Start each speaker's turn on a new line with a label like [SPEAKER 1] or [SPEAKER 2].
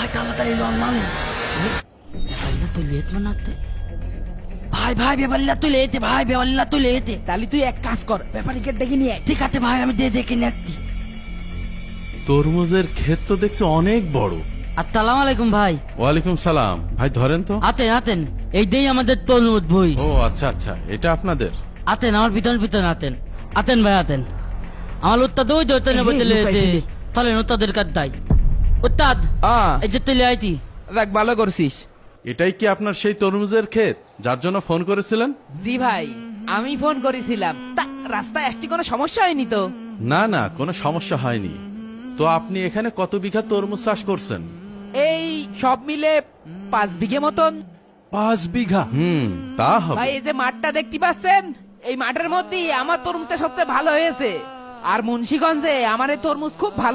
[SPEAKER 1] ভাই তাড়াতাড়ি লন মালেন তুই লেট মানাতে ভাই ভাই বেবাল্লা তুই লেতে ভাই বেবাল্লা তুই লেতে
[SPEAKER 2] তাহলে তুই এক কাজ কর, ব্যাপারীকে ডেকে নিয়ে আয়।
[SPEAKER 1] ঠিক আছে ভাই আমি দেখে নিচ্ছি।
[SPEAKER 3] তরমুজের ক্ষেত তো দেখছি অনেক বড়।
[SPEAKER 1] আসসালামু আলাইকুম ভাই।
[SPEAKER 3] ওয়ালাইকুম সালাম। ভাই ধরেন তো।
[SPEAKER 1] আতেন আতেন এই দেই আমাদের তরমুজ ভুই।
[SPEAKER 3] ও আচ্ছা আচ্ছা, এটা আপনাদের?
[SPEAKER 1] আতেন আমার পিছন পিছন আতেন আতেন ভাই আতেন আমার উত্তাদ ওই যে ওতেন বদলে তাহলে উত্তাদের কাজ দাই উত্তাদ এই যে তুলে আইতি
[SPEAKER 2] দেখ ভালো করছিস।
[SPEAKER 3] এটাই কি আপনার সেই তরমুজের ক্ষেত যার জন্য ফোন করেছিলেন?
[SPEAKER 2] জি ভাই, আমি ফোন করেছিলাম। তা রাস্তায় আসতে কোনো সমস্যা হয়নি তো?
[SPEAKER 3] না না, কোনো সমস্যা হয়নি। তো আপনি এখানে কত বিঘা তরমুজ চাষ করছেন?
[SPEAKER 2] এই সব মিলে 5 বিঘে মতন।
[SPEAKER 3] 5 বিঘা? তা হবে।
[SPEAKER 2] ভাই এই যে মাঠটা দেখতে পাচ্ছেন, এই মাঠের মধ্যেই আমার তরমুজটা সবচেয়ে ভালো হয়েছে। আর মুন্সিগঞ্জে আমার এই তরমুজ খুব ভালো